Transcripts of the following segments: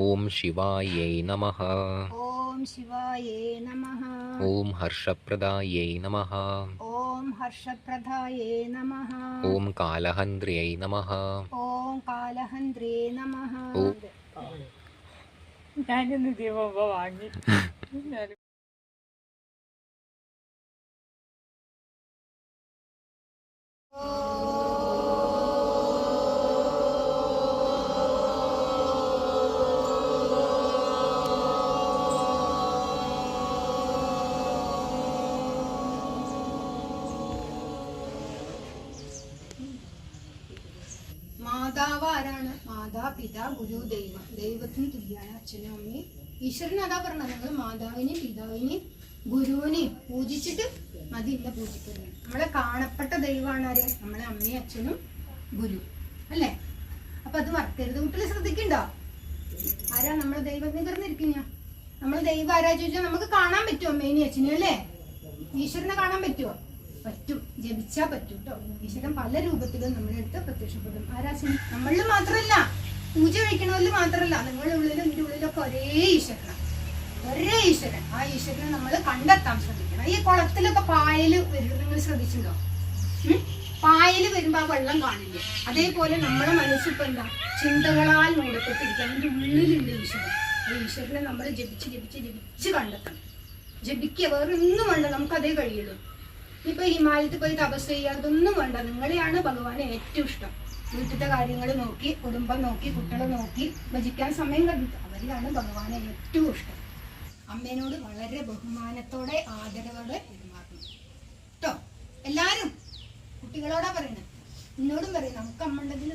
ഓം ശിവായൈ നമഃ. ഓം ശിവായേ നമഃ. ഓം ഹർഷപ്രദായൈ നമഃ. ഓം ഹർഷപ്രദായേ നമഃ. ഓം കാലഹന്ത്ര്यै നമഃ. ഓം കാലഹന്ത്രേ നമഃ. ഞാനിന്ന് ദീപം വാങ്ങി. മാതാവ് ആരാണ്? മാതാ പിതാ ഗുരു ദൈവം. ദൈവത്തിന് തുല്യാണ് അച്ഛനും അമ്മയും. ഈശ്വരൻ അതാ പറഞ്ഞത്, നിങ്ങൾ മാതാവിനെയും പിതാവിനെയും ഗുരുവിനെയും പൂജിച്ചിട്ട് മതി ഇല്ല പൂജിക്കുന്നത്. നമ്മളെ കാണപ്പെട്ട ദൈവമാണ് ആര്? നമ്മളെ അമ്മയും അച്ഛനും ഗുരു അല്ലേ? അപ്പൊ അത് മറക്കരുത്. കുട്ടികൾ ശ്രദ്ധിക്കണ്ടോ? ആരാ നമ്മളെ ദൈവം? നികർന്നിരിക്കുന്ന നമ്മളെ ദൈവം ആരാ ചോദിച്ചാൽ നമുക്ക് കാണാൻ പറ്റുമോ അമ്മേനെയും അച്ഛനും അല്ലേ? ഈശ്വരനെ കാണാൻ പറ്റുമോ? പറ്റും. ജപിച്ചാ പറ്റും കേട്ടോ. ഈശ്വരൻ പല രൂപത്തിലും നമ്മുടെ അടുത്ത് പ്രത്യക്ഷപ്പെടും. ആരാശൻ നമ്മളിൽ മാത്രല്ല, പൂജ കഴിക്കണവരിൽ മാത്രല്ല, നിങ്ങളുടെ ഉള്ളിലും എന്റെ ഉള്ളിലൊക്കെ ഒരേ ഈശ്വരനാണ്, ഒരേ ഈശ്വരൻ. ആ ഈശ്വരനെ നമ്മൾ കണ്ടെത്താൻ ശ്രദ്ധിക്കണം. ഈ കുളത്തിലൊക്കെ പായല് വരും, നിങ്ങൾ ശ്രദ്ധിച്ചിട്ടുണ്ടോ? പായല് വരുമ്പോ ആ വെള്ളം കാണില്ലേ? അതേപോലെ നമ്മുടെ മനസ്സിപ്പോ എന്താ, ചിന്തകളാൽ മൂടപ്പെട്ടിരിക്കുക. അതിന്റെ ഉള്ളിലുള്ള ഈശ്വരൻ. ആ ഈശ്വരനെ നമ്മൾ ജപിച്ച് ജപിച്ച് ജപിച്ച് കണ്ടെത്തണം. ജപിക്കുക, വേറെ ഒന്നും വേണ്ട, നമുക്കതേ കഴിയുള്ളൂ. ഇപ്പൊ ഹിമാലയത്തിൽ പോയി തപസ് ചെയ്യാതൊന്നും വേണ്ട. നിങ്ങളെയാണ് ഭഗവാന് ഏറ്റവും ഇഷ്ടം. വീട്ടിലത്തെ കാര്യങ്ങൾ നോക്കി, കുടുംബം നോക്കി, കുട്ടികളെ നോക്കി ഭജിക്കാൻ സമയം കണ്ടെത്തുക, അവരിലാണ് ഭഗവാനെ ഏറ്റവും ഇഷ്ടം. അമ്മേനോട് വളരെ ബഹുമാനത്തോടെ ആദരവോടെ പെരുമാറണം കേട്ടോ. എല്ലാരും കുട്ടികളോടാ പറയുന്നത്, എന്നോടും പറയും. നമുക്ക് അമ്മ ഉണ്ടെങ്കിൽ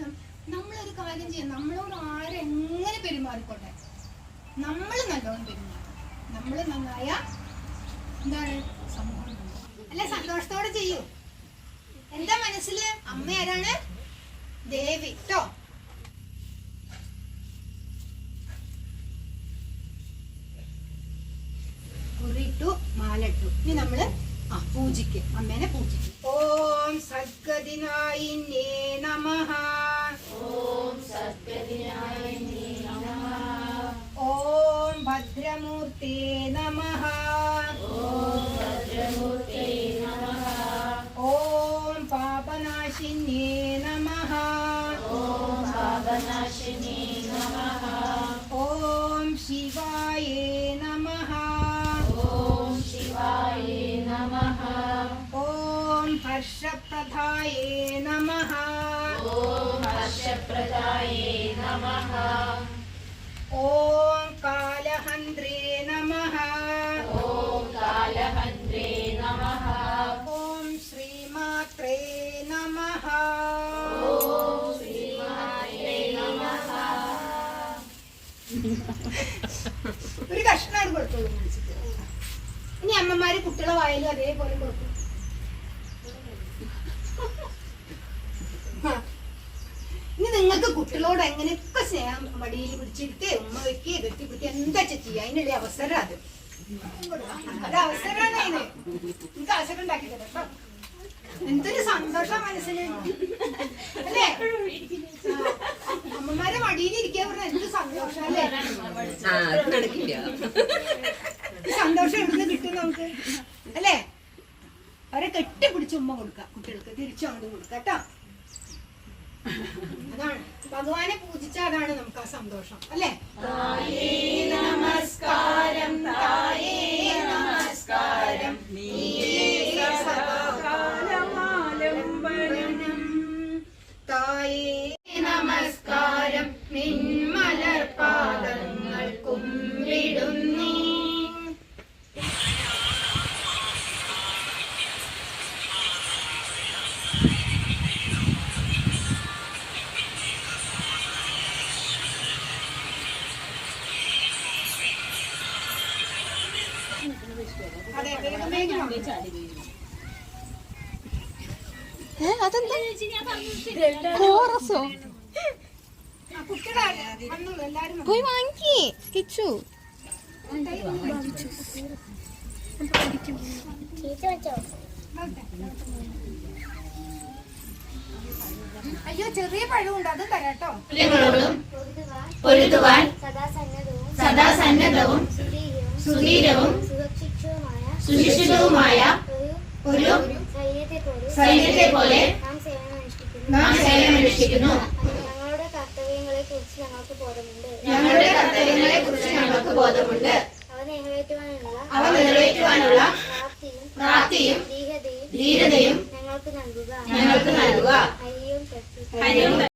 നമ്മളൊരു കാര്യം ചെയ്യാം, നമ്മളോട് ആരെങ്ങനെ പെരുമാറിക്കോട്ടെ, നമ്മൾ നല്ലോണം പെരുമാറണം. നമ്മൾ നന്നായ എന്താണ് സമൂഹം അല്ല, സന്തോഷത്തോടെ ചെയ്യൂ. എന്താ മനസ്സില്? അമ്മ ആരാണ്? ദേവി ട്ടോ. കുറിട്ടു മാലട്ടു. ഇനി നമ്മള് പൂജിക്ക്, അമ്മേനെ പൂജിക്കും. ഓം സദ്ഗതിനായിന്യേ നമഃ. ഓം സദ്ഗതിനായിന്യേ നമഃ. ഓം ഭദ്രമൂർത്തേ നമഃ. ഓം ഭദ്രമൂർത്തേ നമഃ. ഓം പാപനാശിന്യേ നമഃ. ഓം പാപനാശിന്യേ നമഃ. ഓം ശിവായേ നമഃ. ഓം ശിവായേ നമഃ. ഓം ഹർഷപ്രദായേ നമഃ. ഓം ഹർഷപ്രദായേ നമഃ. ഓം കാലഹന്ത്രേ നമഃ. ഓം കാലഹന്ത്രേ നമഃ. ഓം ശ്രീമാത്രേ നമഃ. ഓം ശ്രീമാത്രേ നമഃ. ഒരു കഷ്ണം കൊടുത്തോളൂ. ഇനി അമ്മമാര് കുട്ടികളെ വായാലും അതേപോലെ കൊടുക്കും. ഇനി നിങ്ങൾക്ക് കുട്ടികളോട് എങ്ങനെയൊക്കെ സ്നേഹം മടിയിൽ പിടിച്ചിട്ട് ഉമ്മ വെക്കുക, കെട്ടിപ്പിടിക്കുക, എന്താ ചെയ്യാ, അതിനുള്ള അവസരം അത് അവസരമാണ്. അതിന് എനിക്ക് അവസരം ഉണ്ടാക്കി തരാം. എന്തൊരു സന്തോഷം മനസ്സിന് അല്ലേ? അമ്മമാരെ മടിയിൽ ഇരിക്കാൻ പറഞ്ഞാൽ എന്ത് സന്തോഷം അല്ലേ? ഈ സന്തോഷം എവിടുന്ന് കിട്ടും നമുക്ക് അല്ലേ? അവരെ കെട്ടിപ്പിടിച്ച് ഉമ്മ കൊടുക്കാം, കുട്ടികൾക്ക് തിരിച്ചു അങ്ങോട്ട് കൊടുക്കാം കേട്ടോ. അതാണ് ഭഗവാനെ പൂജിച്ച, അതാണ് നമുക്ക് ആ സന്തോഷം അല്ലേ? നമസ്കാരം തായേ നമസ്കാരം, തായേ നമസ്കാരം, നിന്മലർപാദങ്ങൾ കുമ്പിടുന്നീ. പോയി വാങ്ങി കിച്ചു. അയ്യോ, ചെറിയ പഴമുണ്ട്, അത് തരാട്ടോ. പൊരുതുവാൻ സദാ സന്നദ്ധവും സുധീരവും സുശിക്ഷിതവുമായ ഒരു സൈന്യത്തെ പോലെ നാം സേവനമനുഷ്ഠിക്കുന്നു. ഞങ്ങളുടെ കർത്തവ്യങ്ങളെ കുറിച്ച് ഞങ്ങൾക്ക് ബോധമുണ്ട്. അവ നിറവേറ്റുവാനുള്ള പ്രാപ്തിയും ധീരതയും ഞങ്ങൾക്ക് നൽകുക.